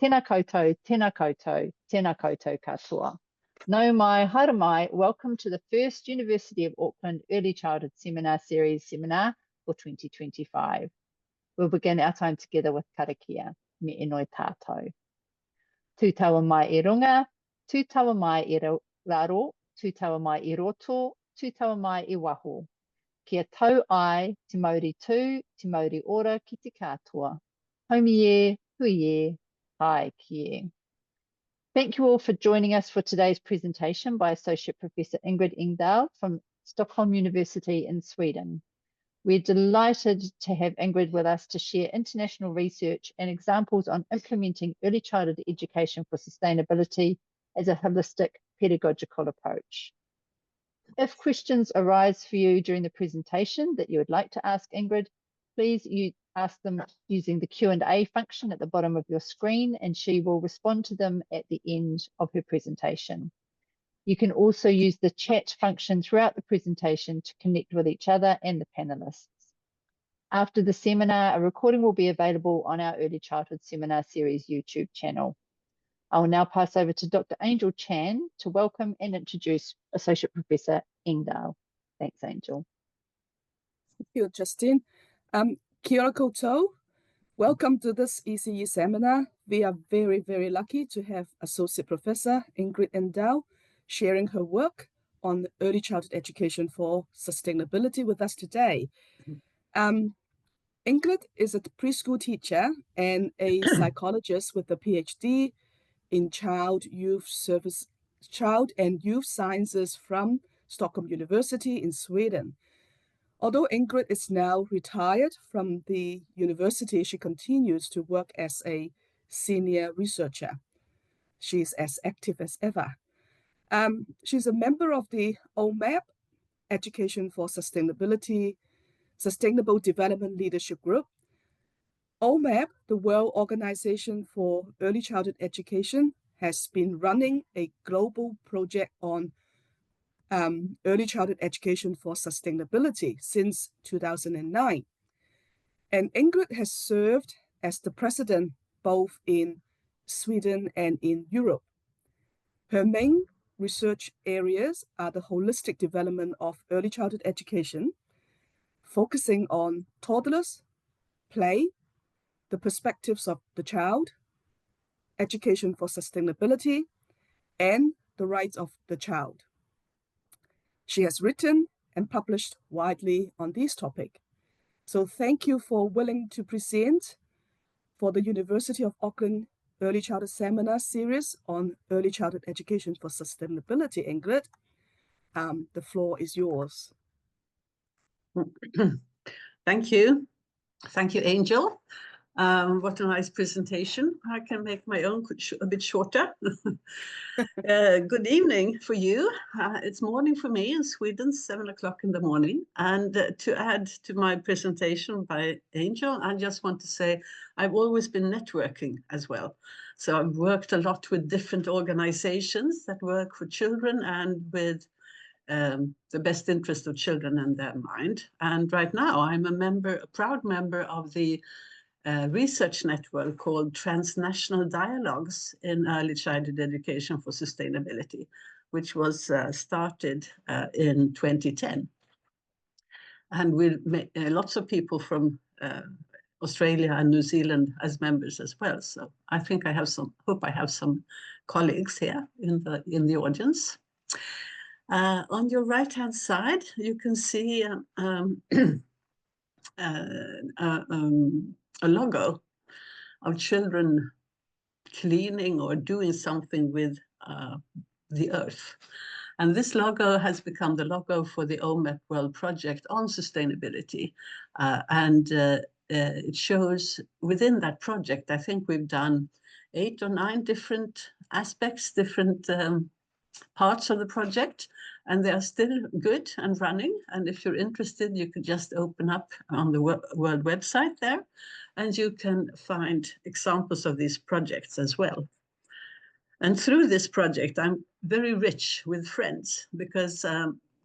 Tēnā koutou, tēnā koutou, tēnā koutou katoa. Nau mai, haere mai, welcome to the first University of Auckland Early Childhood Seminar Series seminar for 2025. We'll begin our time together with karakia, me enoi tātou. Tū taua mai I runga, tū taua mai I raro, tū taua mai I roto, tū taua mai I waho. Kia tau ai, te mauri tū, te mauri ora ki te katoa. Haumi e, hui e, hai ki e. Thank you all for joining us for today's presentation by Associate Professor Ingrid Engdahl from Stockholm University in Sweden. We're delighted to have Ingrid with us to share international research and examples on implementing early childhood education for sustainability as a holistic pedagogical approach. If questions arise for you during the presentation that you would like to ask Ingrid, please ask them using the Q&A function at the bottom of your screen, and she will respond to them at the end of her presentation. You can also use the chat function throughout the presentation to connect with each other and the panelists. After the seminar, a recording will be available on our Early Childhood Seminar Series YouTube channel. I will now pass over to Dr. Angel Chan to welcome and introduce Associate Professor Engdahl. Thanks, Angel. Thank you, Justine. Kia ora koutou. Welcome to this ECE seminar. We are very, very lucky to have Associate Professor Ingrid Engdahl sharing her work on early childhood education for sustainability with us today. Ingrid is a preschool teacher and a psychologist with a PhD in child and youth sciences from Stockholm University in Sweden. Although Ingrid is now retired from the university, she continues to work as a senior researcher. She's as active as ever. She's a member of the OMEP Education for Sustainability Sustainable Development Leadership Group. OMEP, the World Organization for Early Childhood Education, has been running a global project on early childhood education for sustainability since 2009. And Ingrid has served as the president both in Sweden and in Europe. Her main research areas are the holistic development of early childhood education, focusing on toddlers, play, the perspectives of the child, education for sustainability, and the rights of the child. She has written and published widely on this topic. So thank you for willing to present for the University of Auckland Early Childhood Seminar Series on early childhood education for sustainability, Ingrid. The floor is yours. Thank you. Thank you, Angel. What a nice presentation. I can make my own a bit shorter. Good evening for you. It's morning for me in Sweden, 7 o'clock in the morning. And to add to my presentation by Angel, I just want to say I've always been networking as well. So I've worked a lot with different organizations that work for children and with the best interest of children in their mind. And right now I'm a proud member of the research network called Transnational Dialogues in Early Childhood Education for Sustainability, which was started in 2010. And with lots of people from Australia and New Zealand as members as well. So I think hope I have some colleagues here in the audience. On your right-hand side, you can see a logo of children cleaning or doing something with the earth. And this logo has become the logo for the OMEP World Project on sustainability. It shows within that project, I think we've done 8 or 9 different aspects, different parts of the project, and they are still good and running. And if you're interested, you could just open up on the World website there, and you can find examples of these projects as well. And through this project, I'm very rich with friends because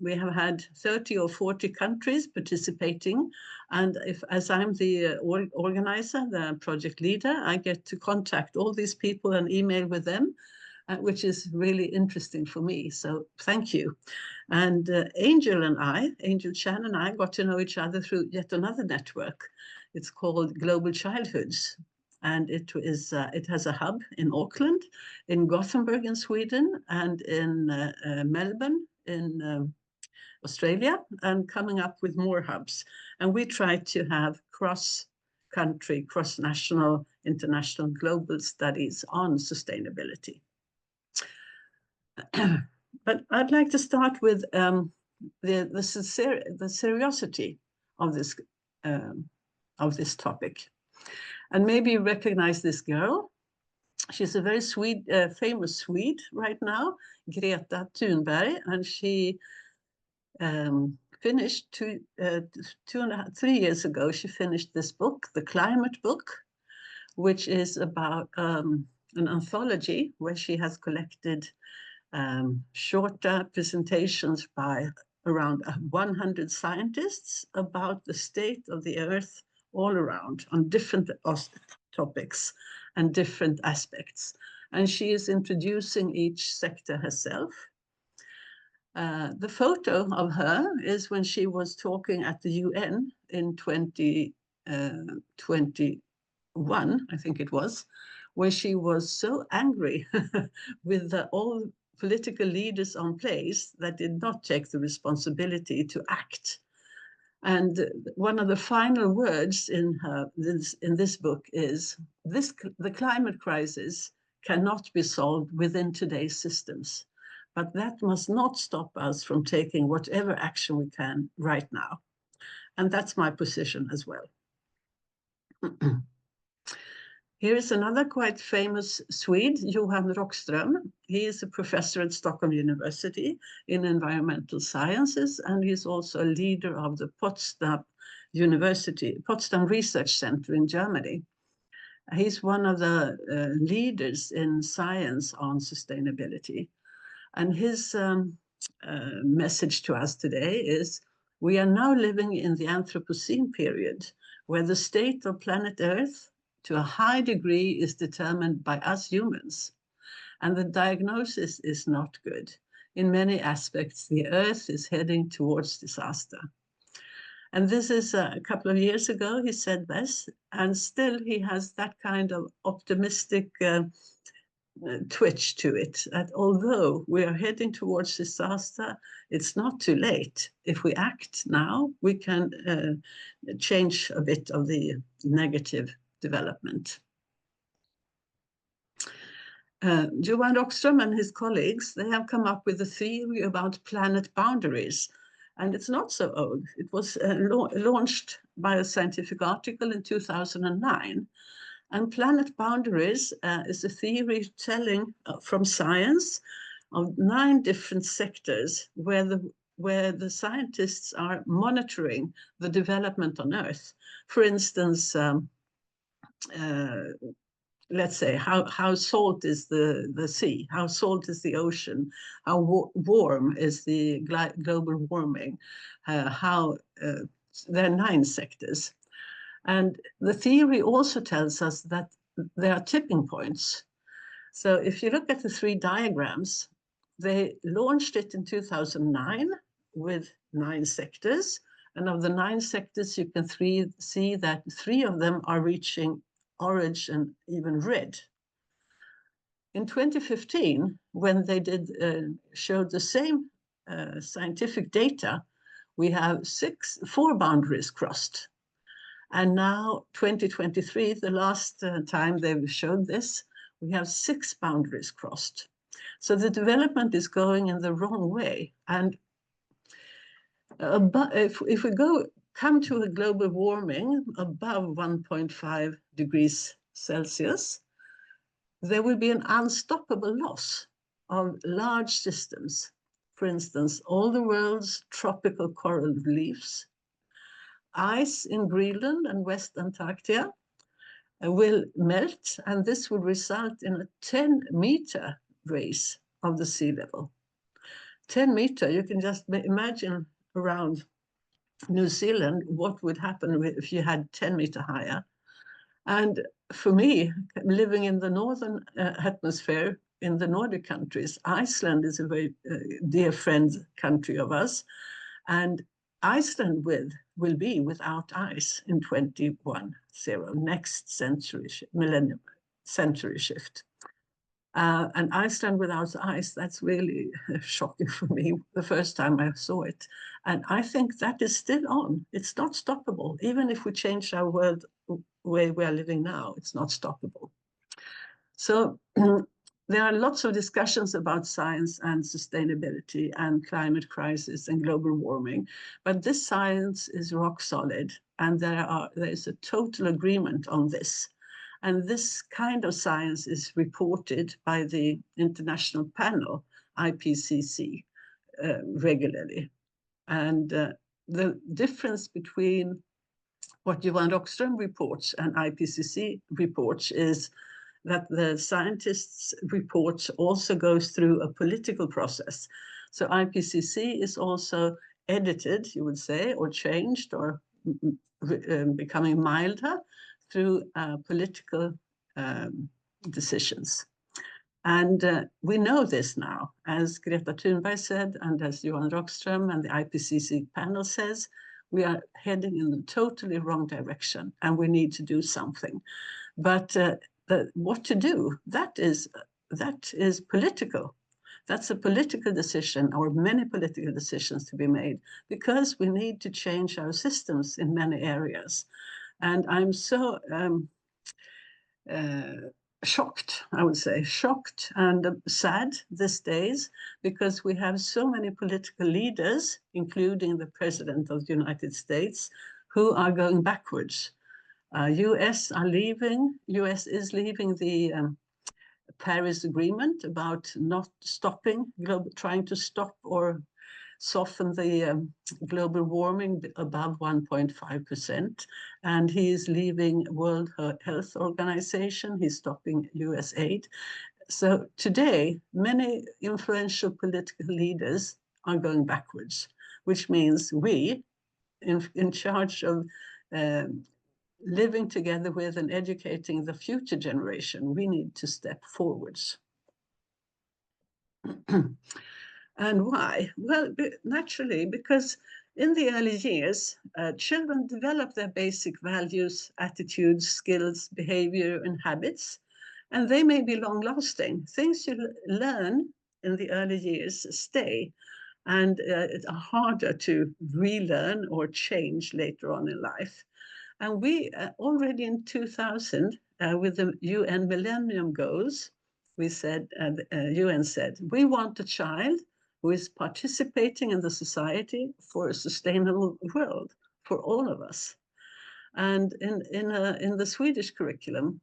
We have had 30 or 40 countries participating. And as I'm the organizer, the project leader, I get to contact all these people and email with them, which is really interesting for me. So thank you. And Angel Chan and I got to know each other through yet another network. It's called Global Childhoods. And it has a hub in Auckland, in Gothenburg in Sweden, and in Melbourne in Australia, and coming up with more hubs. And we try to have cross-country, cross-national, international, global studies on sustainability. But I'd like to start with the seriosity of this topic. And maybe you recognize this girl. She's a very famous Swede right now, Greta Thunberg, and she finished 3 years ago, she finished this book, the climate book, which is about an anthology where she has collected shorter presentations by around 100 scientists about the state of the earth all around on different topics and different aspects. And she is introducing each sector herself. The photo of her is when she was talking at the UN in 2021, I think it was, where she was so angry with all political leaders on place that did not take the responsibility to act. And one of the final words in this book is, the climate crisis cannot be solved within today's systems, but that must not stop us from taking whatever action we can right now. And that's my position as well. Here is another quite famous Swede, Johan Rockström. He is a professor at Stockholm University in environmental sciences, and he's also a leader of the Potsdam Research Center in Germany. He's one of the leaders in science on sustainability. And his message to us today is, we are now living in the Anthropocene period, where the state of planet Earth to a high degree is determined by us humans. And the diagnosis is not good. In many aspects, the Earth is heading towards disaster. And this is a couple of years ago, he said this, and still he has that kind of optimistic twitch to it, that although we are heading towards disaster, it's not too late. If we act now, we can change a bit of the negative development. Johan Rockström and his colleagues, they have come up with a theory about planet boundaries. And it's not so old. It was launched by a scientific article in 2009. And planet boundaries is a theory telling from science of 9 different sectors where the scientists are monitoring the development on Earth. For instance, let's say how salt is the sea, how salt is the ocean, how warm is the global warming, there are 9 sectors. And the theory also tells us that there are tipping points. So if you look at the 3 diagrams, they launched it in 2009 with 9 sectors. And of the 9 sectors, you can see that 3 of them are reaching orange and even red. In 2015, when they showed the same scientific data, we have 4 boundaries crossed. And now 2023, the last time they've showed this, we have 6 boundaries crossed. So the development is going in the wrong way. And if we come to a global warming above 1.5 degrees Celsius, there will be an unstoppable loss of large systems. For instance, all the world's tropical coral reefs, ice in Greenland and West Antarctica will melt, and this will result in a 10-meter raise of the sea level. 10 meter, you can just imagine around New Zealand, what would happen if you had 10 meter higher. And for me, living in the northern hemisphere, in the Nordic countries, Iceland is a very dear friend country of us. And Iceland will be without ice in 2100, next century, millennium, century shift. And Iceland without ice, that's really shocking for me the first time I saw it. And I think that is still on. It's not stoppable. Even if we change our world way we are living now, it's not stoppable. So there are lots of discussions about science and sustainability and climate crisis and global warming, but this science is rock solid, and there is a total agreement on this. And this kind of science is reported by the international panel, IPCC, regularly. And the difference between what Johan Rockström reports and IPCC reports is that the scientists' report also goes through a political process. So IPCC is also edited, you would say, or changed, or becoming milder through political decisions. And we know this now, as Greta Thunberg said, and as Johan Rockström and the IPCC panel says, we are heading in the totally wrong direction, and we need to do something. But what to do, that is political. That's a political decision, or many political decisions to be made, because we need to change our systems in many areas. And I'm so shocked, I would say, shocked and sad these days, because we have so many political leaders, including the President of the United States, who are going backwards. US is leaving the Paris Agreement about not stopping, trying to stop or soften the global warming above 1.5%. And he is leaving World Health Organization. He's stopping US aid. So today, many influential political leaders are going backwards, which means we, in charge of living together with and educating the future generation, we need to step forwards. And why? Well, naturally, because in the early years, children develop their basic values, attitudes, skills, behavior, and habits, and they may be long-lasting. Things you learn in the early years stay, and it's harder to relearn or change later on in life. And we already in 2000, with the UN Millennium Goals, we said, UN said, we want a child who is participating in the society for a sustainable world for all of us. And in the Swedish curriculum,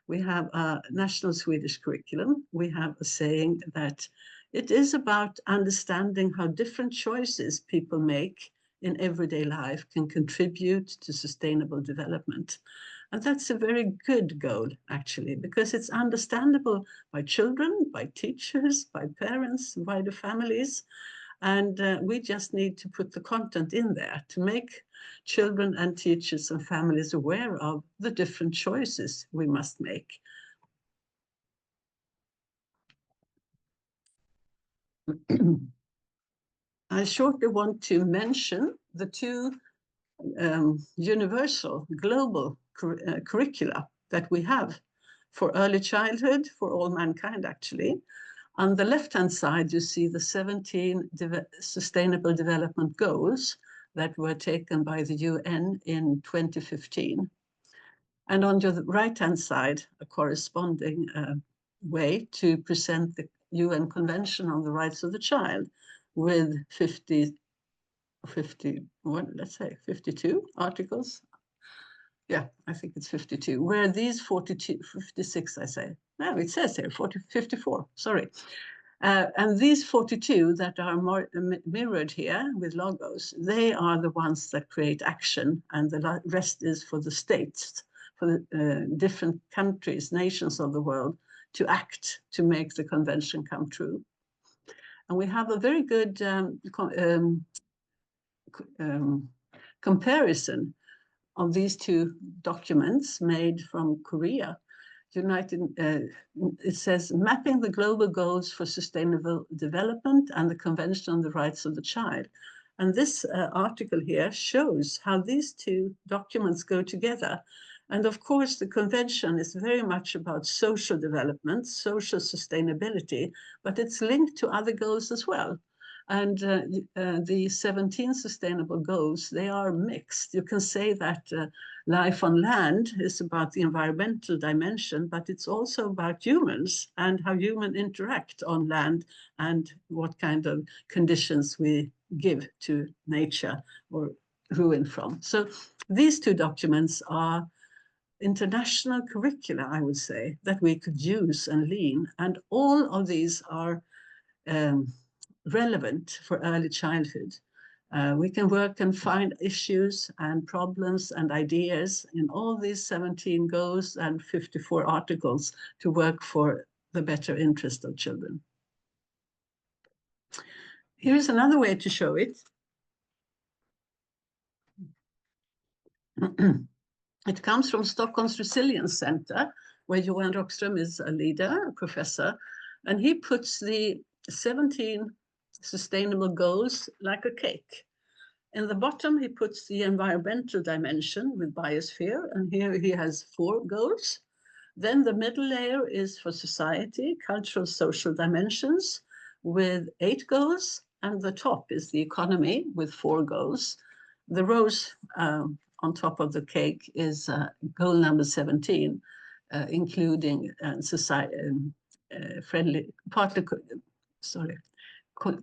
we have a national Swedish curriculum. We have a saying that it is about understanding how different choices people make in everyday life can contribute to sustainable development. And that's a very good goal, actually, because it's understandable by children, by teachers, by parents, by the families. And we just need to put the content in there to make children and teachers and families aware of the different choices we must make. I shortly want to mention the two universal global curricula that we have for early childhood, for all mankind, actually. On the left-hand side, you see the 17 Sustainable Development Goals that were taken by the UN in 2015. And on the right-hand side, a corresponding way to present the UN Convention on the Rights of the Child with 52 articles. Yeah, I think it's 52, where these 56, I say. No, it says here 54, sorry. And these 42 that are more mirrored here with logos, they are the ones that create action, and the rest is for the states, for the different countries, nations of the world, to act to make the convention come true. And we have a very good comparison of these two documents made from Korea. It says, mapping the global goals for sustainable development and the Convention on the Rights of the Child. And this article here shows how these two documents go together. And of course, the convention is very much about social development, social sustainability, but it's linked to other goals as well. And the 17 sustainable goals, they are mixed. You can say that life on land is about the environmental dimension, but it's also about humans and how humans interact on land and what kind of conditions we give to nature or ruin from. So these two documents are international curricula, I would say, that we could use and lean. And all of these are relevant for early childhood. We can work and find issues and problems and ideas in all these 17 goals and 54 articles to work for the better interest of children. Here's another way to show it. It comes from Stockholm's Resilience Center, where Johan Rockström is a leader, a professor, and he puts the 17 sustainable goals like a cake. In the bottom, he puts the environmental dimension with biosphere, and here he has 4 goals. Then the middle layer is for society, cultural, social dimensions with 8 goals, and the top is the economy with 4 goals. The rose on top of the cake is goal number 17, including society, friendly,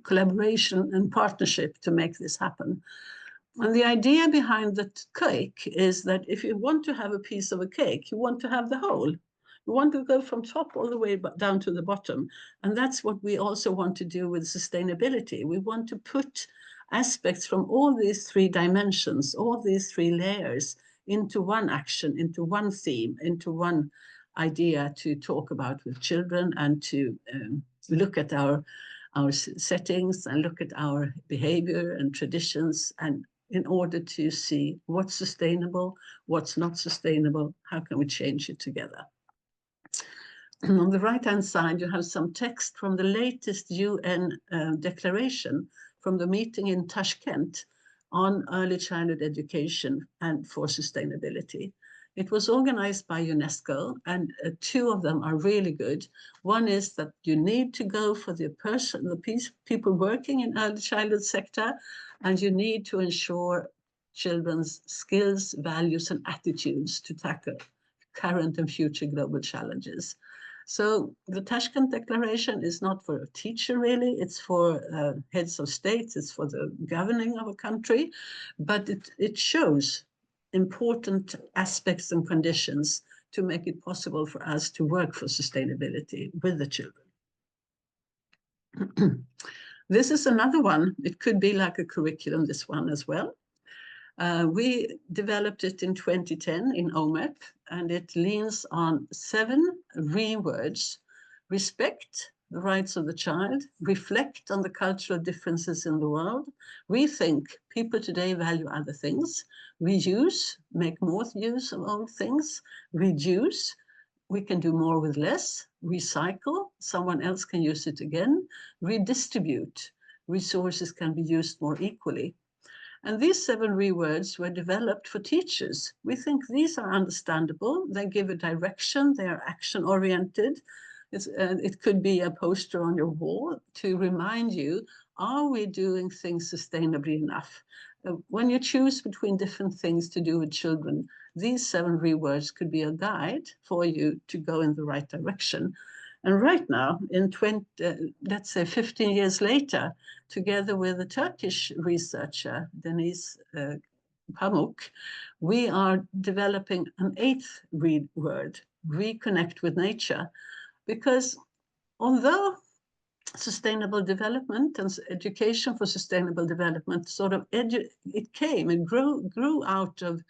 collaboration and partnership to make this happen. And the idea behind the cake is that if you want to have a piece of a cake, you want to have the whole. You want to go from top all the way down to the bottom. And that's what we also want to do with sustainability. We want to put aspects from all these 3 dimensions, all these 3 layers into one action, into one theme, into one idea to talk about with children and to look at our settings and look at our behavior and traditions, and in order to see what's sustainable, what's not sustainable, how can we change it together. And on the right-hand side, you have some text from the latest UN declaration from the meeting in Tashkent on early childhood education and for sustainability. It was organized by UNESCO, and 2 of them are really good. One is that you need to go for the people working in early childhood sector, and you need to ensure children's skills, values, and attitudes to tackle current and future global challenges. So the Tashkent Declaration is not for a teacher, really. It's for heads of states. It's for the governing of a country. But it shows important aspects and conditions to make it possible for us to work for sustainability with the children. This is another one. It could be like a curriculum, this one as well. We developed it in 2010 in OMEP, and it leans on 7 words: respect the rights of the child, reflect on the cultural differences in the world, rethink people today value other things, reuse, make more use of old things, reduce, we can do more with less, recycle, someone else can use it again, redistribute, resources can be used more equally. And these 7 words were developed for teachers. We think these are understandable. They give a direction. They are action-oriented. It could be a poster on your wall to remind you, are we doing things sustainably enough? When you choose between different things to do with children, these 7 words could be a guide for you to go in the right direction. And right now, in let's say 15 years later, together with a Turkish researcher, Deniz Pamuk, we are developing an 8th word, reconnect with nature. Because although sustainable development and education for sustainable development it came and grew out of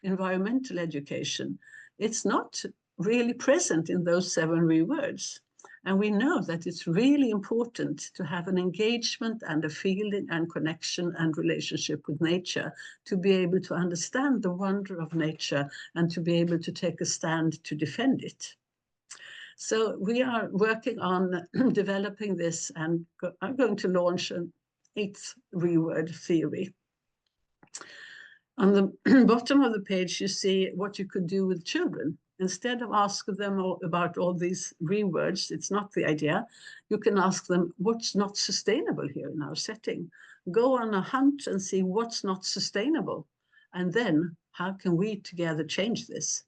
environmental education, it's not really present in those 7 words. And we know that it's really important to have an engagement and a feeling and connection and relationship with nature, to be able to understand the wonder of nature and to be able to take a stand to defend it. So we are working on developing this, and I'm going to launch an 8th reword theory. On the bottom of the page, you see what you could do with children. Instead of asking them about all these rewords, it's not the idea. You can ask them, what's not sustainable here in our setting? Go on a hunt and see what's not sustainable. And then how can we together change this?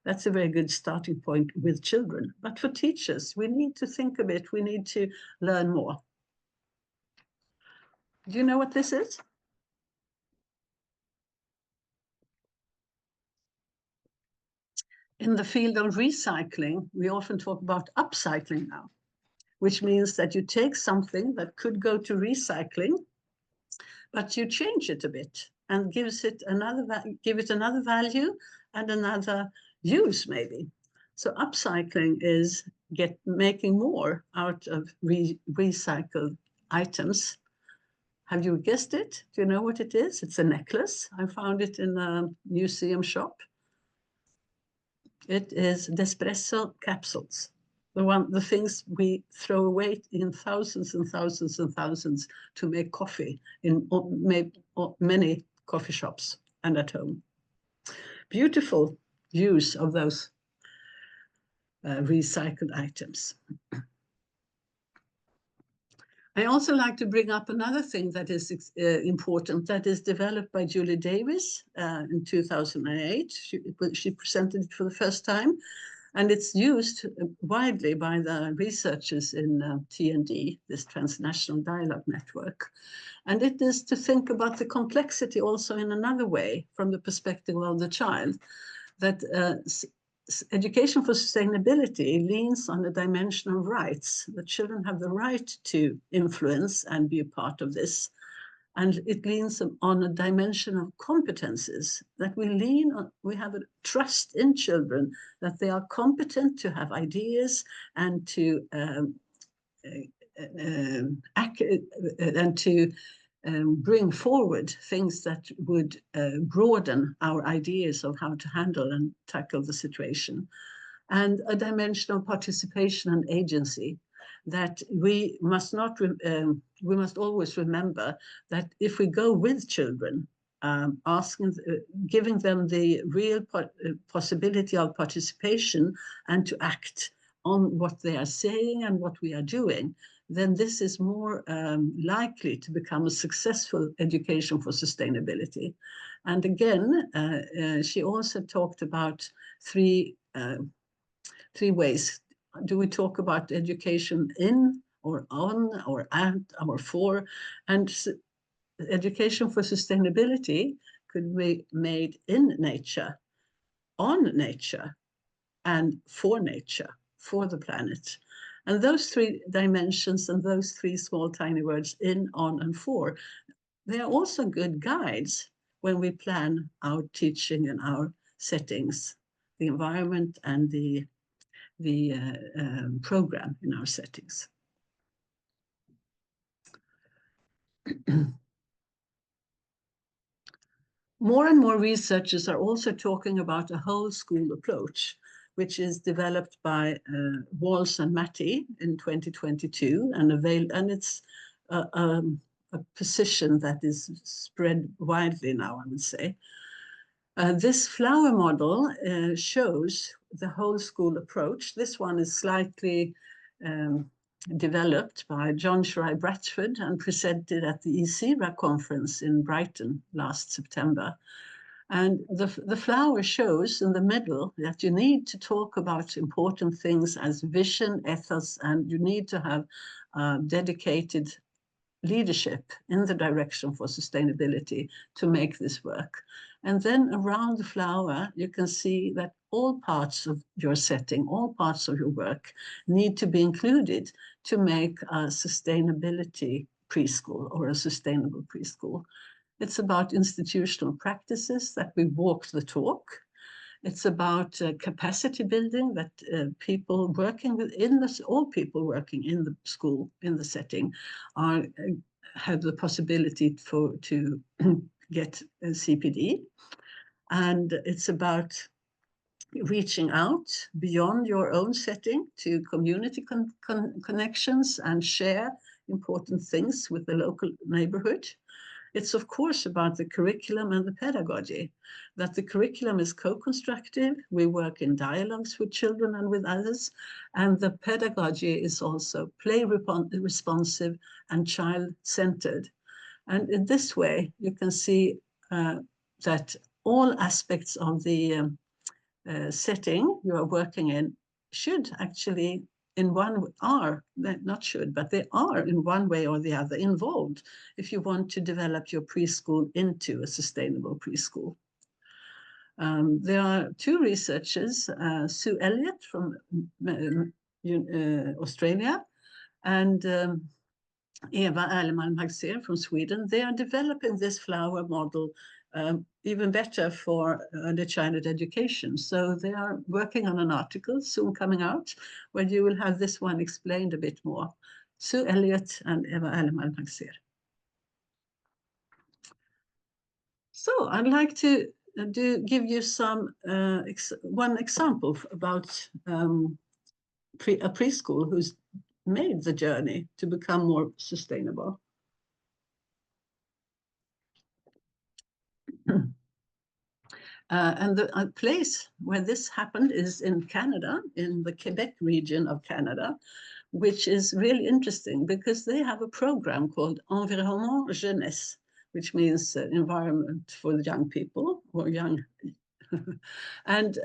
That's a very good starting point with children. But for teachers, we need to think a bit. We need to learn more. Do you know what this is? In the field of recycling, we often talk about upcycling now, which means that you take something that could go to recycling, but you change it a bit and give it another value and another use, maybe. So upcycling is making more out of recycled items. Have you guessed it? Do you know what it is? It's a necklace. I found it in a museum shop. It is Nespresso capsules. The things we throw away in thousands and thousands and thousands to make coffee in many coffee shops and at home. Beautiful use of those recycled items. I also like to bring up another thing that is important, that is developed by Julie Davis in 2008. She presented it for the first time, and it's used widely by the researchers in TND, this Transnational Dialogue Network. And it is to think about the complexity also in another way, from the perspective of the child, that education for sustainability leans on the dimension of rights. The children have the right to influence and be a part of this. And it leans on a dimension of competences, that we have a trust in children that they are competent to have ideas and to bring forward things that would broaden our ideas of how to handle and tackle the situation. And a dimension of participation and agency, that we must always remember that if we go with children, giving them the real possibility of participation and to act on what they are saying and what we are doing, then this is more likely to become a successful education for sustainability. And again, she also talked about three ways. Do we talk about education in or on or at or for? And education for sustainability could be made in nature, on nature, and for nature, for the planet. And those three dimensions and those three small tiny words, in, on, and for, they are also good guides when we plan our teaching and our settings, the environment and the program in our settings. More and more researchers are also talking about a whole school approach, which is developed by Walsh and Matty in 2022, and it's a position that is spread widely now, I would say. This flower model shows the whole school approach. This one is slightly developed by John Shirai Bradford and presented at the ECE conference in Brighton last September. And the flower shows in the middle that you need to talk about important things as vision, ethos, and you need to have dedicated leadership in the direction for sustainability to make this work. And then around the flower, you can see that all parts of your setting, all parts of your work need to be included to make a sustainability preschool or a sustainable preschool. It's about institutional practices, that we walk the talk. It's about capacity building, that people working within this, all people working in the school, in the setting, have the possibility to get a CPD. And it's about reaching out beyond your own setting to community connections and share important things with the local neighborhood. It's of course about the curriculum and the pedagogy, that the curriculum is co-constructive, we work in dialogues with children and with others, and the pedagogy is also play-responsive and child-centered. And in this way, you can see that all aspects of the setting you are working in should actually but they are in one way or the other involved if you want to develop your preschool into a sustainable preschool. There are two researchers, Sue Elliott from Australia and Eva Erlemalm-Hagser from Sweden. They are developing this flower model even better for early childhood education. So they are working on an article soon coming out where you will have this one explained a bit more. Sue Elliott and Eva Erlemalm-Hagser. So I'd like to give you one example about a preschool who's made the journey to become more sustainable. And the place where this happened is in Canada, in the Quebec region of Canada, which is really interesting because they have a program called Environnement Jeunesse, which means environment for the young people or young. And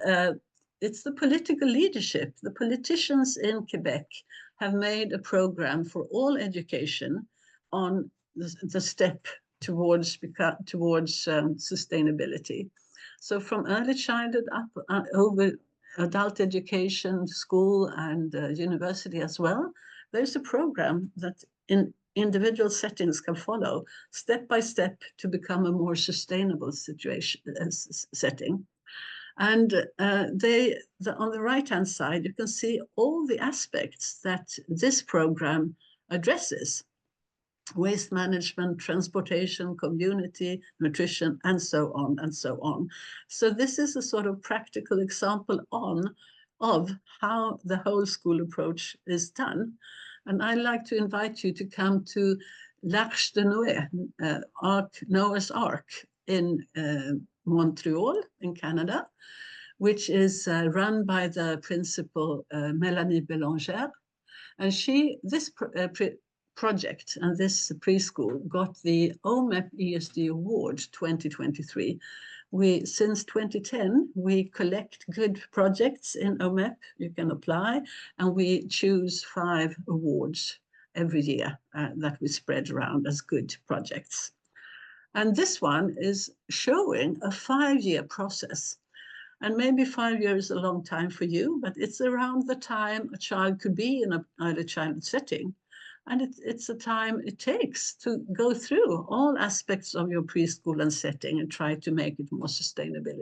it's the political leadership. The politicians in Quebec have made a program for all education on the step towards sustainability. So from early childhood up over adult education, school, and university as well, there's a program that in individual settings can follow step by step to become a more sustainable setting. And on the right-hand side, you can see all the aspects that this program addresses: waste management, transportation, community, nutrition, and so on and so on. So this is a sort of practical example of how the whole school approach is done. And I'd like to invite you to come to l'Arche de Noé, Noah's Ark in Montreal in Canada, which is run by the principal Mélanie Bélanger. And this project and this preschool got the OMEP ESD Award 2023. Since 2010, we collect good projects in OMEP, you can apply, and we choose 5 awards every year that we spread around as good projects. And this one is showing a 5-year process. And maybe 5 years is a long time for you, but it's around the time a child could be in an early childhood setting. And it's a time it takes to go through all aspects of your preschool and setting and try to make it more sustainable.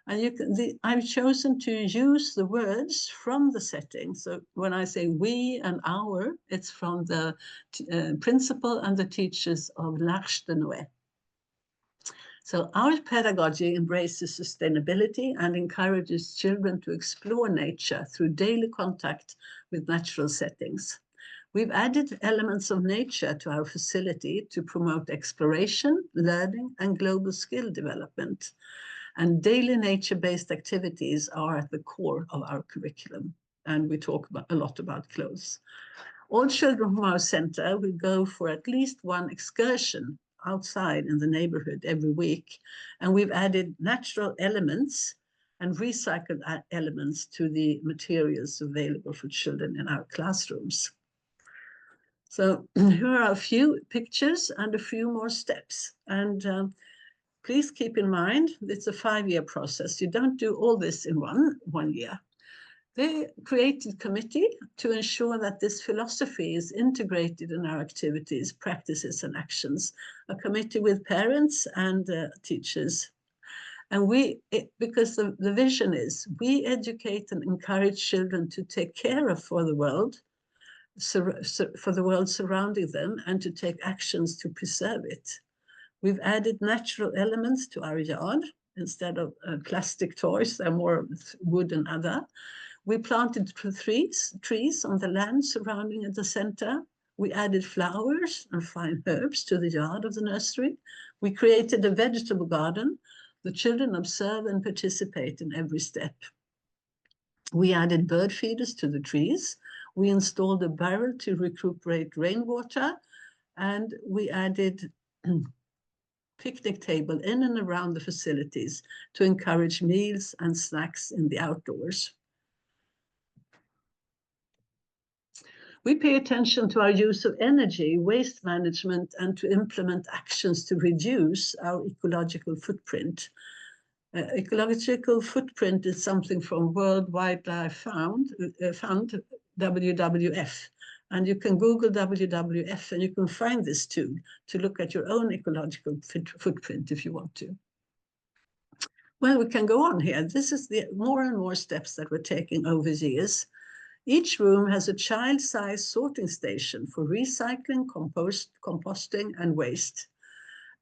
And I've chosen to use the words from the setting. So when I say we and our, it's from the principal and the teachers of l'Arche de Noé. So our pedagogy embraces sustainability and encourages children to explore nature through daily contact with natural settings. We've added elements of nature to our facility to promote exploration, learning, and global skill development. And daily nature-based activities are at the core of our curriculum. And we talk a lot about clothes. All children from our center will go for at least one excursion outside in the neighborhood every week. And we've added natural elements and recycled elements to the materials available for children in our classrooms. So here are a few pictures and a few more steps. And please keep in mind, it's a 5-year process. You don't do all this in one year. They created a committee to ensure that this philosophy is integrated in our activities, practices, and actions. A committee with parents and teachers. And because the vision is, we educate and encourage children to take care of for the world surrounding them, and to take actions to preserve it. We've added natural elements to our yard instead of plastic toys. They're more wood and other. We planted trees on the land surrounding the center. We added flowers and fine herbs to the yard of the nursery. We created a vegetable garden. The children observe and participate in every step. We added bird feeders to the trees. We installed a barrel to recuperate rainwater, and we added picnic table in and around the facilities to encourage meals and snacks in the outdoors. We pay attention to our use of energy, waste management, and to implement actions to reduce our ecological footprint. Ecological footprint is something from World Wildlife Fund, WWF. And you can Google WWF and you can find this too, to look at your own ecological footprint if you want to. Well, we can go on here. This is the more and more steps that we're taking over the years. Each room has a child-sized sorting station for recycling, composting, and waste.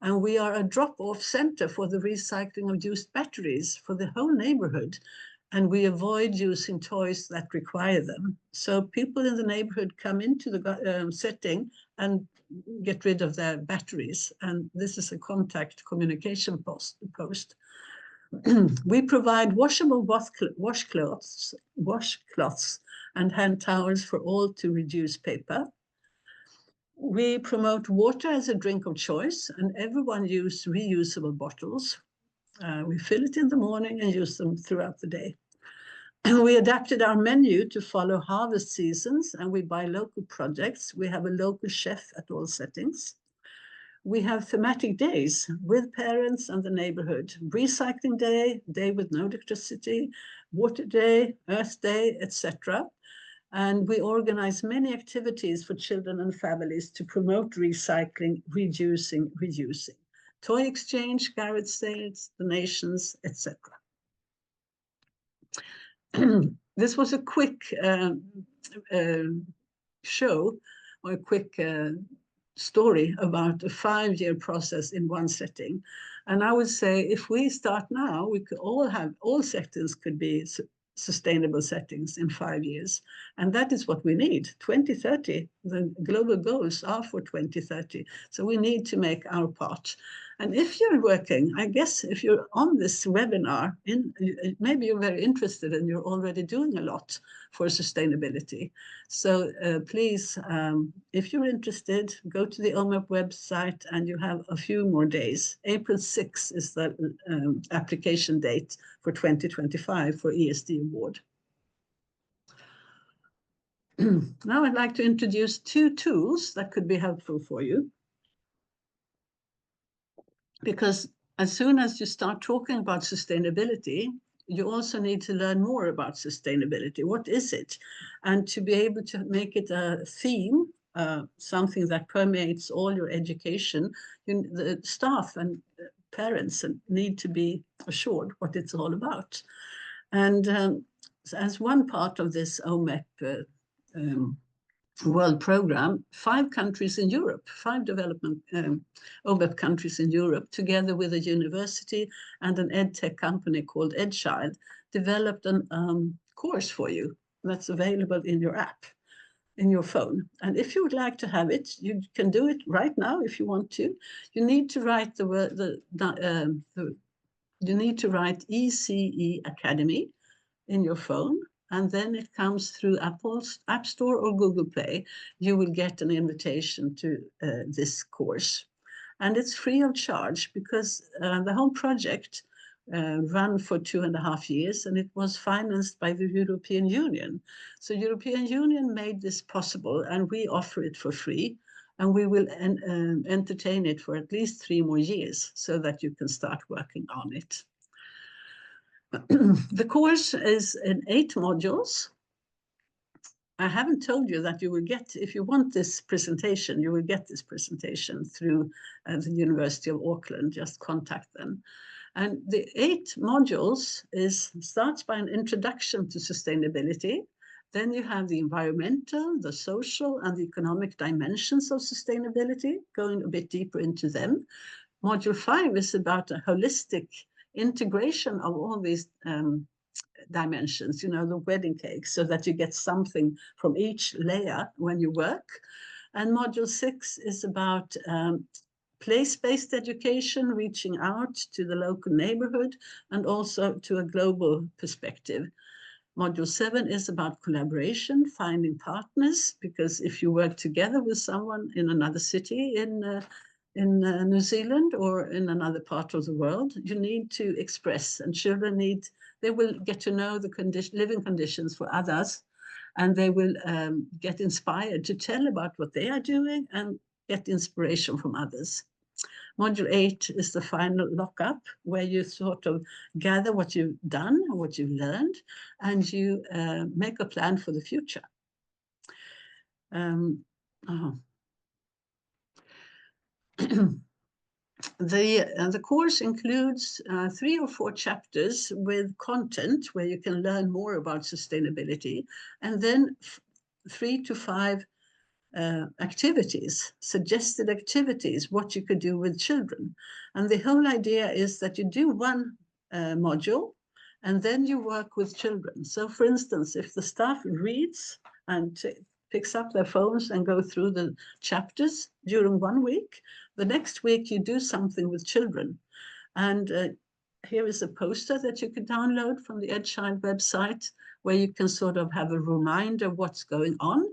And we are a drop-off center for the recycling of used batteries for the whole neighborhood. And we avoid using toys that require them. So people in the neighborhood come into the setting and get rid of their batteries. And this is a contact communication post. We provide washable washcloths and hand towels for all to reduce paper. We promote water as a drink of choice, and everyone uses reusable bottles. We fill it in the morning and use them throughout the day. And we adapted our menu to follow harvest seasons, and we buy local projects. We have a local chef at all settings. We have thematic days with parents and the neighborhood. Recycling day, day with no electricity, water day, earth day, etc. And we organize many activities for children and families to promote recycling, reducing, reusing. Toy exchange, garage sales, donations, etc. This was a quick show, or a quick story about a 5-year process in one setting. And I would say if we start now, we could all settings could be sustainable settings in 5 years. And that is what we need. 2030, the global goals are for 2030. So we need to make our part. And if you're working, I guess if you're on this webinar, maybe you're very interested and you're already doing a lot for sustainability. So please, if you're interested, go to the OMEP website and you have a few more days. April 6th is the application date for 2025 for ESD Award. Now I'd like to introduce 2 tools that could be helpful for you. Because as soon as you start talking about sustainability, you also need to learn more about sustainability. What is it? And to be able to make it a theme, something that permeates all your education, the staff and parents need to be assured what it's all about. And as one part of this OMEP world program, 5 countries in Europe, 5 development OMEP countries in Europe, together with a university and an edtech company called edChild, developed a course for you that's available in your app, in your phone. And if you would like to have it, you can do it right now if you want to. You need to write you need to write ECE Academy in your phone, and then it comes through Apple's App Store or Google Play. You will get an invitation to this course. And it's free of charge because the whole project ran for 2.5 years, and it was financed by the European Union. So European Union made this possible, and we offer it for free. And we will entertain it for at least 3 more years so that you can start working on it. The course is in 8 modules. I haven't told you that you will get, if you want this presentation, you will get this presentation through the University of Auckland. Just contact them. And the 8 modules starts by an introduction to sustainability. Then you have the environmental, the social, and the economic dimensions of sustainability, going a bit deeper into them. Module 5 is about a holistic integration of all these dimensions, you know, the wedding cake, so that you get something from each layer when you work. And module 6 is about place-based education, reaching out to the local neighborhood and also to a global perspective. Module 7 is about collaboration, finding partners, because if you work together with someone in another city in New Zealand or in another part of the world, you need to express, and children they will get to know the living conditions for others, and they will get inspired to tell about what they are doing and get inspiration from others. Module 8 is the final lockup, where you sort of gather what you've done, what you've learned, and you make a plan for the future. The course includes 3 or 4 chapters with content where you can learn more about sustainability, and then 3 to 5 activities, suggested activities, what you could do with children. And the whole idea is that you do one module and then you work with children. So for instance, if the staff reads and picks up their phones and go through the chapters during 1 week, the next week you do something with children. And here is a poster that you could download from the edChild website, where you can sort of have a reminder of what's going on.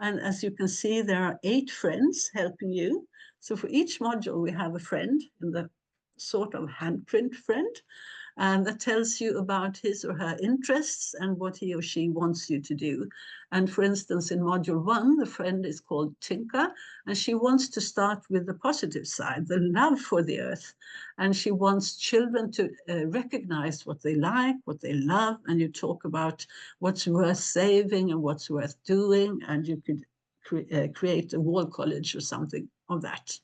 And as you can see, there are 8 friends helping you. So for each module, we have a friend in the sort of handprint friend, and that tells you about his or her interests and what he or she wants you to do. And for instance, in module 1, the friend is called Tinka, and she wants to start with the positive side, the love for the earth. And she wants children to recognize what they like, what they love, and you talk about what's worth saving and what's worth doing, and you could create a wall college or something of that.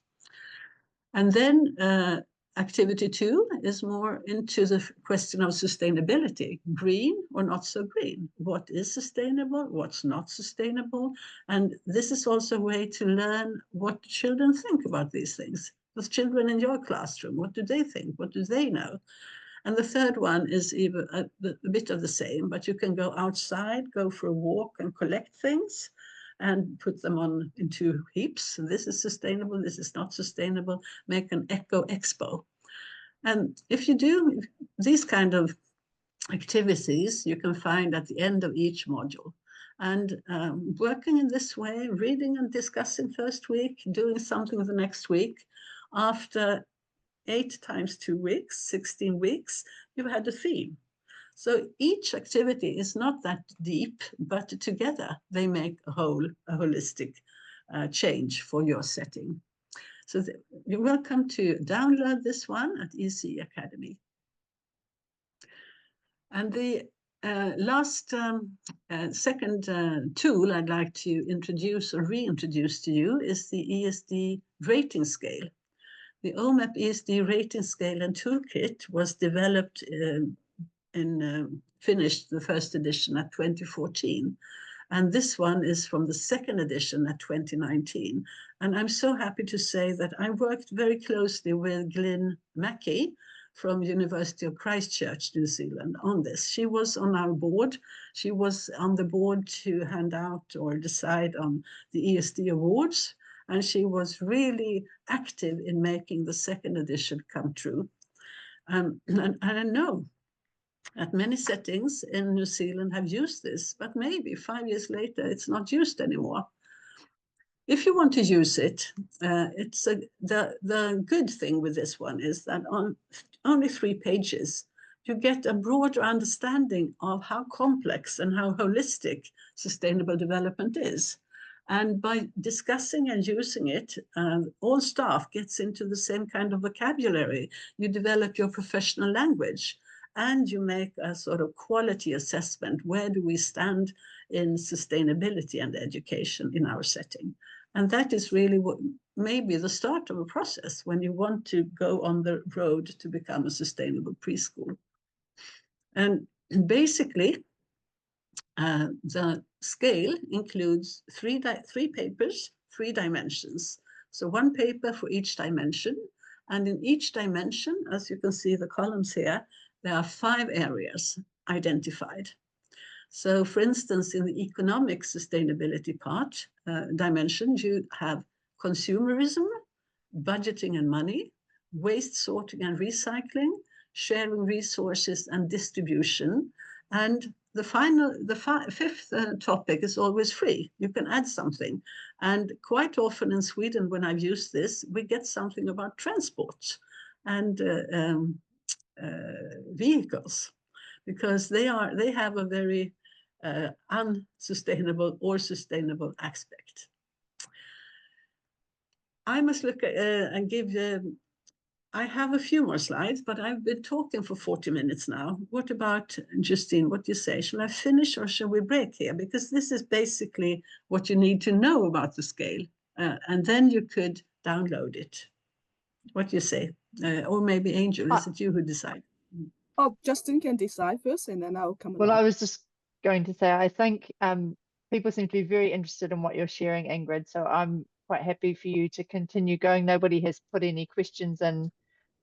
And then activity 2 is more into the question of sustainability, green or not so green. What is sustainable, what's not sustainable? And this is also a way to learn what children think about these things. The children in your classroom, what do they think? What do they know? And the third one is even a bit of the same, but you can go outside, go for a walk and collect things and put them into heaps. This is sustainable, this is not sustainable, make an eco expo. And if you do these kind of activities, you can find at the end of each module. And working in this way, reading and discussing first week, doing something the next week, after 8 times 2 weeks, 16 weeks, you've had a theme. So each activity is not that deep, but together they make a holistic change for your setting. So you're welcome to download this one at ECE Academy. And the last second tool I'd like to introduce or reintroduce to you is the ESD Rating Scale. The OMEP ESD Rating Scale and Toolkit was developed finished the first edition at 2014. And this one is from the second edition at 2019. And I'm so happy to say that I worked very closely with Glyn Mackey from University of Christchurch, New Zealand on this. She was on our board. She was on the board to hand out or decide on the ESD Awards. And she was really active in making the second edition come true. And I know that many settings in New Zealand have used this, but maybe 5 years later, it's not used anymore. If you want to use it, the good thing with this one is that on only 3 pages, you get a broader understanding of how complex and how holistic sustainable development is. And by discussing and using it, all staff gets into the same kind of vocabulary. You develop your professional language, and you make a sort of quality assessment. Where do we stand in sustainability and education in our setting? And that is really maybe the start of a process when you want to go on the road to become a sustainable preschool. And basically, the scale includes three papers, 3 dimensions. So 1 paper for each dimension. And in each dimension, as you can see the columns here, there are 5 areas identified. So for instance, in the economic sustainability part dimension, you have consumerism, budgeting and money, waste sorting and recycling, sharing resources and distribution. And the fifth topic is always free. You can add something. And quite often in Sweden, when I've used this, we get something about transport and vehicles, because they have a very unsustainable or sustainable aspect. I must look at and give I have a few more slides, but I've been talking for 40 minutes now. What about, Justine, what do you say? Shall I finish or shall we break here? Because this is basically what you need to know about the scale. And then you could download it. What do you say? Or maybe Angel, is it you who decide? Oh, Justin can decide first and then I'll come Well, along. I was just going to say, I think people seem to be very interested in what you're sharing, Ingrid. So I'm quite happy for you to continue going. Nobody has put any questions in,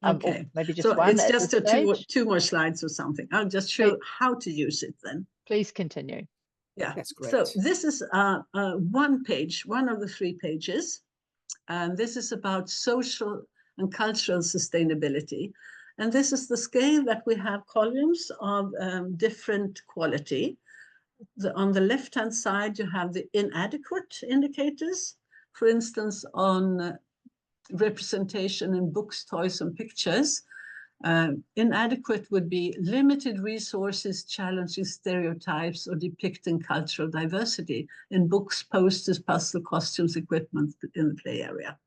Okay, or maybe just so one it's at just this stage. two more slides or something. I'll just show how to use it then. Please continue. Yeah, that's great. So this is one page, one of the 3 pages. And this is about social and cultural sustainability. And this is the scale that we have columns of different quality. On the left-hand side, you have the inadequate indicators. For instance, on representation in books, toys, and pictures. Inadequate would be limited resources, challenging stereotypes, or depicting cultural diversity in books, posters, puzzle, costumes, equipment in the play area.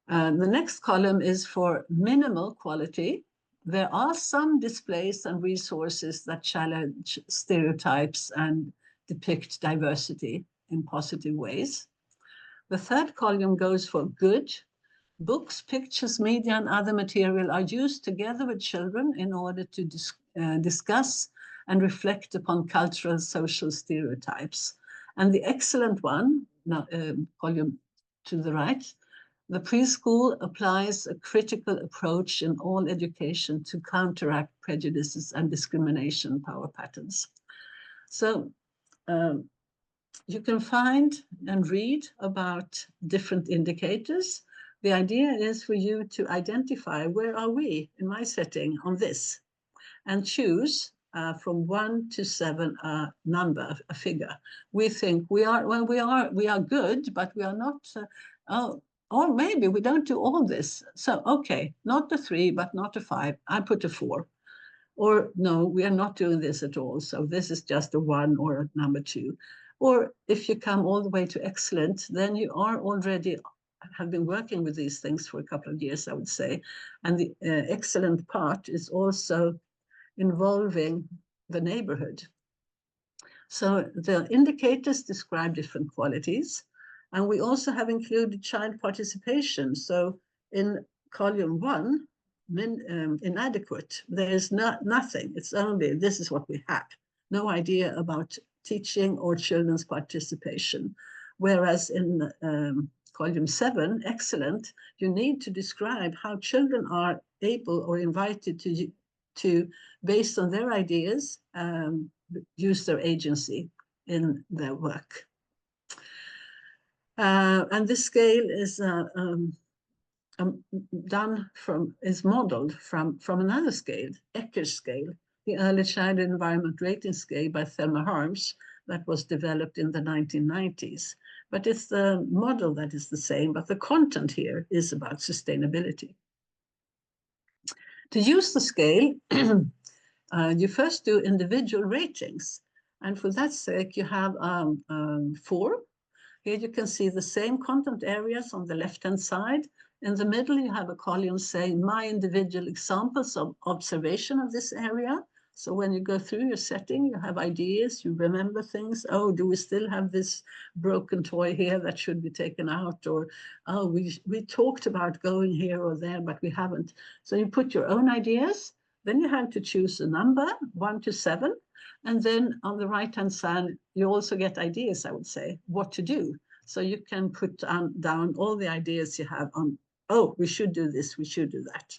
The next column is for minimal quality. There are some displays and resources that challenge stereotypes and depict diversity in positive ways. The third column goes for good. Books, pictures, media, and other material are used together with children in order to discuss and reflect upon cultural social stereotypes. And the excellent one, column to the right, the preschool applies a critical approach in all education to counteract prejudices and discrimination power patterns. So you can find and read about different indicators. The idea is for you to identify where are we in my setting on this, and choose from 1 to 7 a number, a figure. We think we are good, but we are not. Or maybe we don't do all this. So okay, not a 3, but not a 5. I put a 4. Or no, we are not doing this at all. So this is just a 1 or a number 2. Or if you come all the way to excellent, then you are already have been working with these things for a couple of years, I would say. And the excellent part is also involving the neighborhood. So the indicators describe different qualities. And we also have included child participation. So in column 1, inadequate, there is nothing. It's only, this is what we have. No idea about teaching or children's participation. Whereas in column 7, excellent, you need to describe how children are able or invited to based on their ideas, use their agency in their work. And this scale is modeled from another scale, ECE's scale, the Early Childhood Environment Rating Scale by Thelma Harms, that was developed in the 1990s. But it's the model that is the same, but the content here is about sustainability. To use the scale, you first do individual ratings. And for that sake, you have 4. Here you can see the same content areas on the left-hand side. In the middle, you have a column saying my individual examples of observation of this area. So when you go through your setting, you have ideas, you remember things. Oh, do we still have this broken toy here that should be taken out? Or, oh, we talked about going here or there, but we haven't. So you put your own ideas. Then you have to choose a number, 1 to 7. And then on the right-hand side, you also get ideas, I would say, what to do. So you can put down all the ideas you have on, oh, we should do this, we should do that.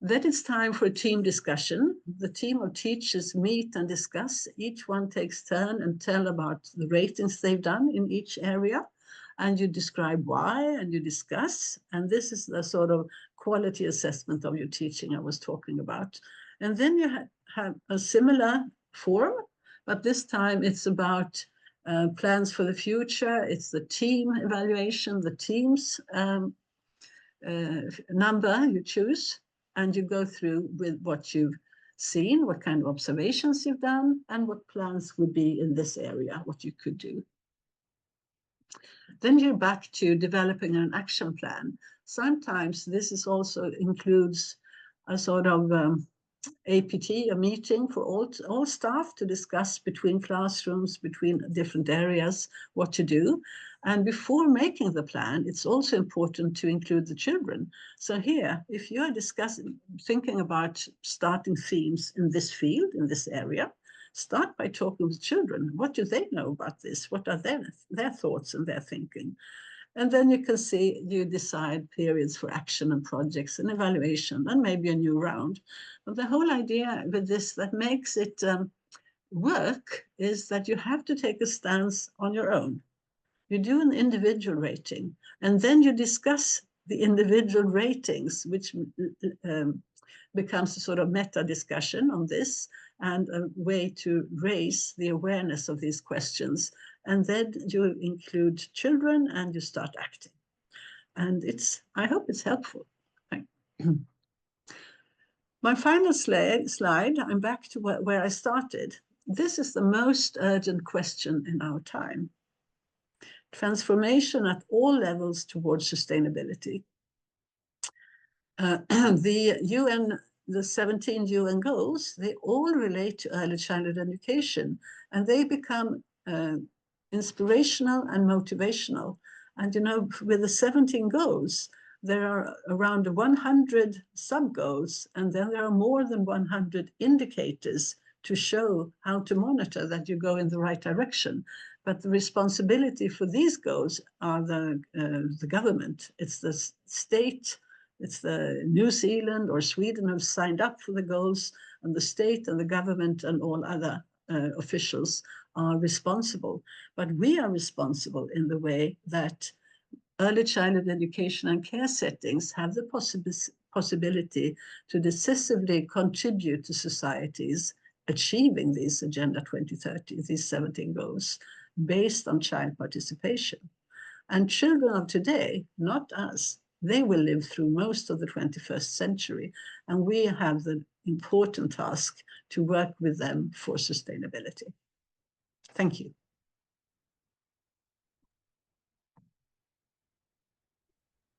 Then it's time for a team discussion. The team of teachers meet and discuss. Each one takes turn and tell about the ratings they've done in each area. And you describe why, and you discuss. And this is the sort of quality assessment of your teaching I was talking about. And then you have a similar form, but this time it's about plans for the future. It's the team evaluation, the team's number you choose, and you go through with what you've seen, what kind of observations you've done, and what plans would be in this area, what you could do. Then you're back to developing an action plan. Sometimes this is also includes a sort of APT, a meeting for all staff to discuss between classrooms, between different areas, what to do. And before making the plan, it's also important to include the children. So here, if you are thinking about starting themes in this field, in this area, start by talking with children. What do they know about this? What are their thoughts and their thinking? And then you can see, you decide periods for action and projects and evaluation, and maybe a new round. But the whole idea with this that makes it work is that you have to take a stance on your own. You do an individual rating, and then you discuss the individual ratings, which becomes a sort of meta discussion on this and a way to raise the awareness of these questions. And then you include children and you start acting. And I hope it's helpful. My final slide, I'm back to where I started. This is the most urgent question in our time. Transformation at all levels towards sustainability. The 17 UN goals, they all relate to early childhood education, and they become inspirational and motivational. And you know, with the 17 goals, there are around 100 sub-goals, and then there are more than 100 indicators to show how to monitor that you go in the right direction. But the responsibility for these goals are the government. It's the state, it's the New Zealand or Sweden have signed up for the goals, and the state and the government and all other officials are responsible. But we are responsible in the way that early childhood education and care settings have the possibility to decisively contribute to societies achieving these Agenda 2030, these 17 goals, based on child participation. And children of today, not us, they will live through most of the 21st century, and we have the important task to work with them for sustainability. Thank you.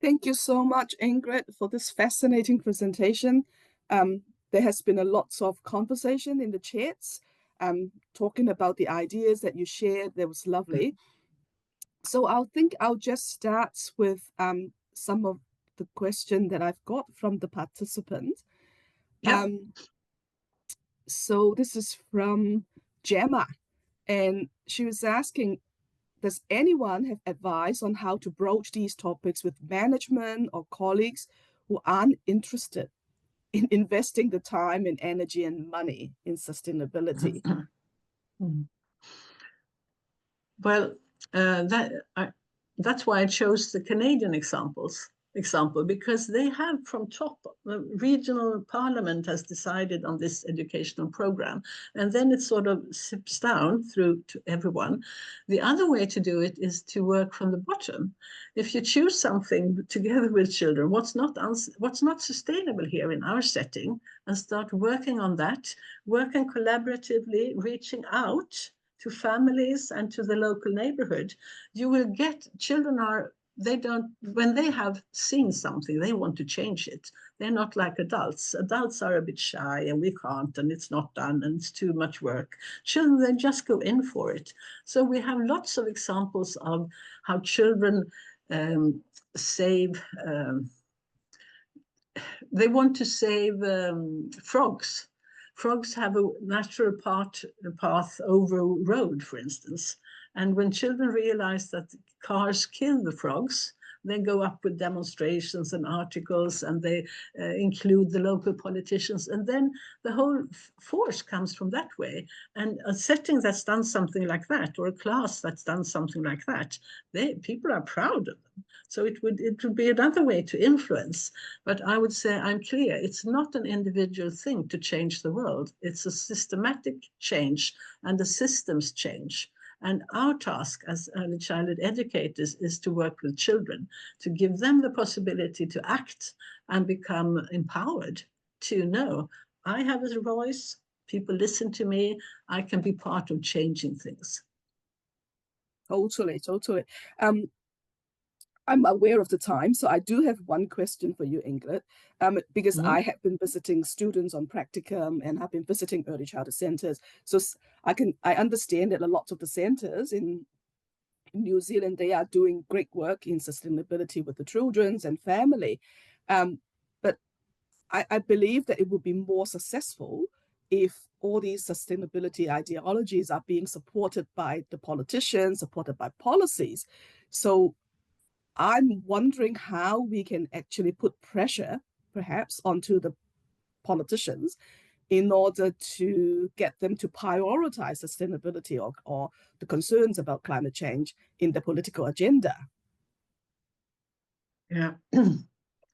Thank you so much, Ingrid, for this fascinating presentation. There has been a lot of conversation in the chats, talking about the ideas that you shared. That was lovely. So I'll just start with some of the question that I've got from the participant. Yeah. So this is from Gemma, and she was asking, does anyone have advice on how to broach these topics with management or colleagues who aren't interested in investing the time and energy and money in sustainability? Well, that's why I chose the Canadian example, because they have from top, the regional parliament has decided on this educational program, and then it sort of sips down through to everyone. The other way to do it is to work from the bottom. If you choose something together with children, what's not sustainable here in our setting, and start working on that, working collaboratively, reaching out to families and to the local neighborhood, you will get, children are when they have seen something, they want to change it. They're not like adults. Adults are a bit shy and we can't, and it's not done, and it's too much work. Children, they just go in for it. So we have lots of examples of how children save, they want to save frogs. Frogs have a natural path over a road, for instance. And when children realize that cars kill the frogs, they go up with demonstrations and articles, and they include the local politicians. And then the whole force comes from that way. And a setting that's done something like that, or a class that's done something like that, people are proud of them. So it would be another way to influence. But I would say I'm clear, it's not an individual thing to change the world. It's a systematic change and a systems change. And our task as early childhood educators is to work with children, to give them the possibility to act and become empowered to know, I have a voice, people listen to me, I can be part of changing things. Totally. I'm aware of the time, so I do have one question for you, Ingrid, because I have been visiting students on practicum and have been visiting early childhood centers. So I understand that a lot of the centers in New Zealand, they are doing great work in sustainability with the children and family. But I believe that it would be more successful if all these sustainability ideologies are being supported by the politicians, supported by policies. So I'm wondering how we can actually put pressure, perhaps, onto the politicians in order to get them to prioritize sustainability or the concerns about climate change in the political agenda. Yeah.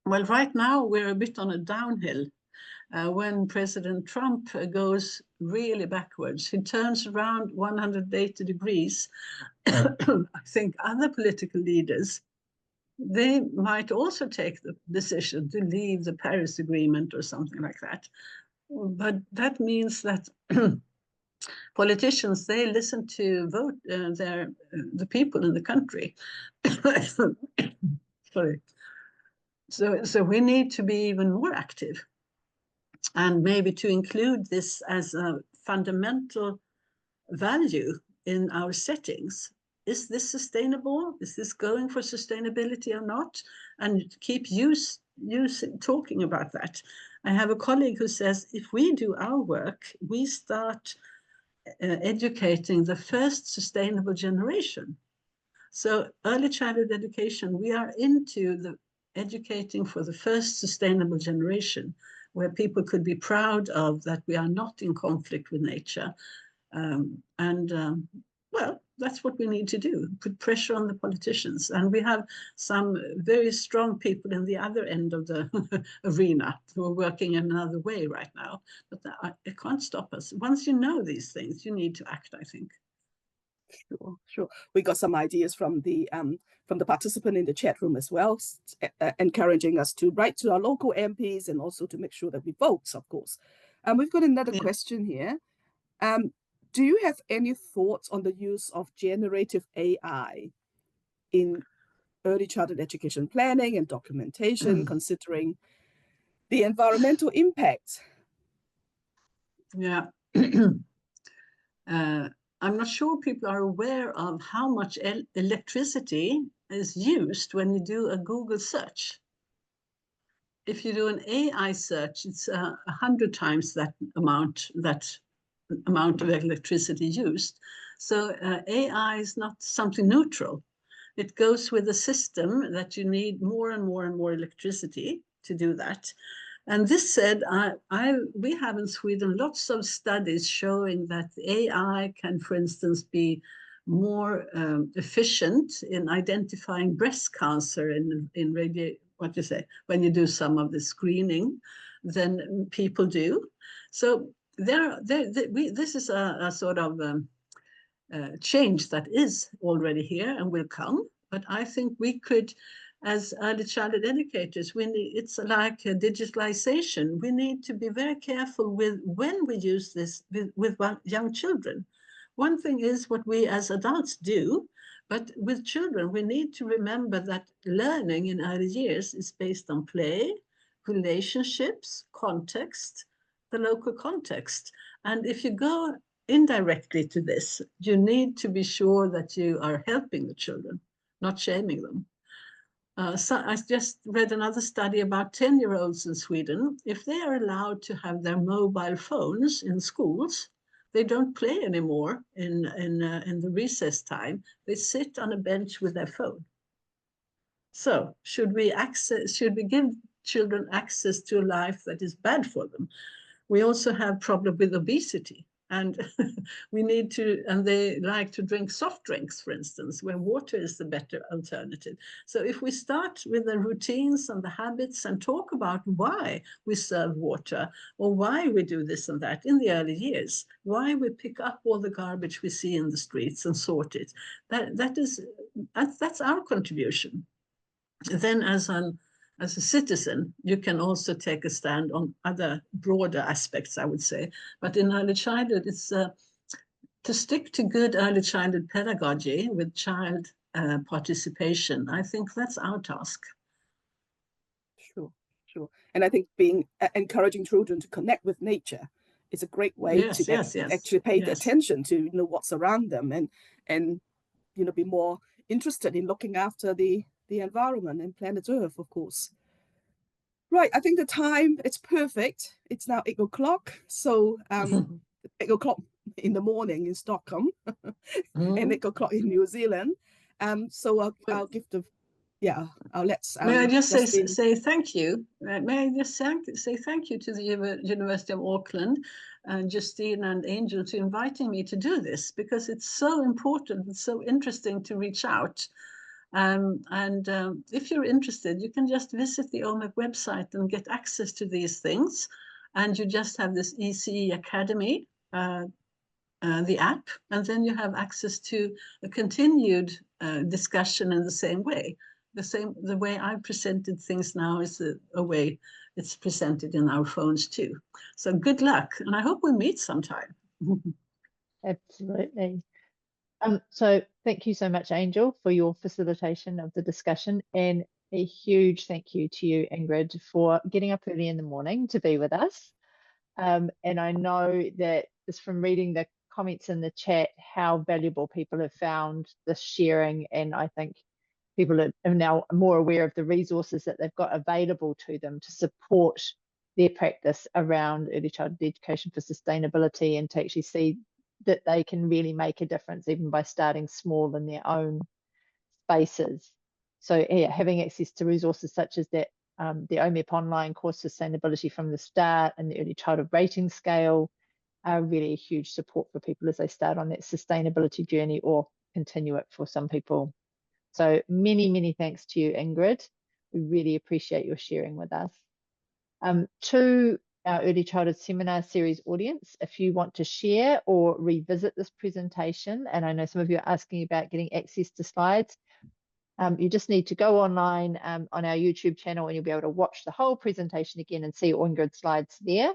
Well, right now we're a bit on a downhill. When President Trump goes really backwards, he turns around 180 degrees. I think other political leaders, they might also take the decision to leave the Paris Agreement or something like that. But that means that politicians, they listen to the people in the country. Sorry. So we need to be even more active, and maybe to include this as a fundamental value in our settings. Is this sustainable? Is this going for sustainability or not? And keep talking about that. I have a colleague who says, if we do our work, we start educating the first sustainable generation. So early childhood education, we are into the educating for the first sustainable generation, where people could be proud of that we are not in conflict with nature. Well, that's what we need to do, put pressure on the politicians. And we have some very strong people in the other end of the arena who are working in another way right now. But it can't stop us. Once you know these things, you need to act, I think. Sure. We got some ideas from the participant in the chat room as well, encouraging us to write to our local MPs and also to make sure that we vote, of course. We've got another question here. Do you have any thoughts on the use of generative AI in early childhood education planning and documentation, considering the environmental impact? Yeah. I'm not sure people are aware of how much electricity is used when you do a Google search. If you do an AI search, it's 100 times that amount of electricity used. So AI is not something neutral. It goes with a system that you need more and more and more electricity to do that. And this said, we have in Sweden lots of studies showing that AI can, for instance, be more efficient in identifying breast cancer when you do some of the screening than people do. So this is a sort of change that is already here and will come. But I think we could, as early childhood educators, it's like a digitalization. We need to be very careful with when we use this with young children. One thing is what we as adults do. But with children, we need to remember that learning in early years is based on play, relationships, context, the local context. And if you go indirectly to this, you need to be sure that you are helping the children, not shaming them. So I just read another study about 10-year-olds in Sweden. If they are allowed to have their mobile phones in schools, they don't play anymore in the recess time. They sit on a bench with their phone. So should we give children access to a life that is bad for them? We also have problem with obesity. And we need to, and they like to drink soft drinks, for instance, where water is the better alternative. So if we start with the routines and the habits and talk about why we serve water or why we do this and that in the early years, why we pick up all the garbage we see in the streets and sort it, that's our contribution. Then as a citizen, you can also take a stand on other broader aspects, I would say. But in early childhood, it's to stick to good early childhood pedagogy with child participation. I think that's our task. Sure, sure. And I think encouraging children to connect with nature is a great way to actually pay attention to what's around them and be more interested in looking after the environment and planet Earth, of course. Right, I think the time, it's perfect. It's now 8 o'clock. So 8 o'clock in the morning in Stockholm and 8 o'clock in New Zealand. So I'll give the, I'll let may I just say thank you? May I just say thank you to the University of Auckland and Justine and Angel to inviting me to do this, because it's so important, it's so interesting to reach out. If you're interested, you can just visit the OMEP website and get access to these things. And you just have this ECE Academy, the app, and then you have access to a continued discussion in the same way. The way I presented things now is a way it's presented in our phones too. So good luck, and I hope we meet sometime. Absolutely. So thank you so much, Angel, for your facilitation of the discussion, and a huge thank you to you, Ingrid, for getting up early in the morning to be with us. And I know that just from reading the comments in the chat, how valuable people have found this sharing, and I think people are now more aware of the resources that they've got available to them to support their practice around early childhood education for sustainability, and to actually see that they can really make a difference even by starting small in their own spaces. So having access to resources such as that, the OMEP online course Sustainability from the Start and the Early Childhood Rating Scale are really a huge support for people as they start on that sustainability journey or continue it for some people. So many, many thanks to you, Ingrid. We really appreciate your sharing with us. To our Early Childhood Seminar Series audience, if you want to share or revisit this presentation, and I know some of you are asking about getting access to slides, you just need to go online on our YouTube channel and you'll be able to watch the whole presentation again and see Ingrid's slides there.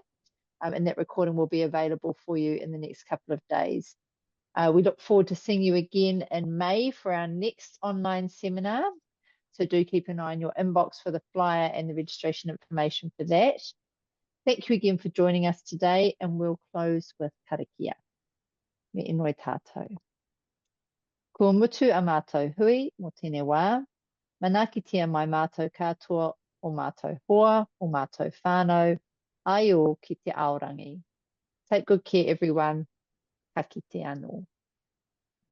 And that recording will be available for you in the next couple of days. We look forward to seeing you again in May for our next online seminar. So do keep an eye on your inbox for the flyer and the registration information for that. Thank you again for joining us today, and we'll close with karakia. Me inoi tātou. Kua mutu a mātou hui mo tēnei wā. Manakitia mai mātou katoa o mātou hoa, o mātou whānau, ai o ki te aorangi. Take good care, everyone. Ka kite anō.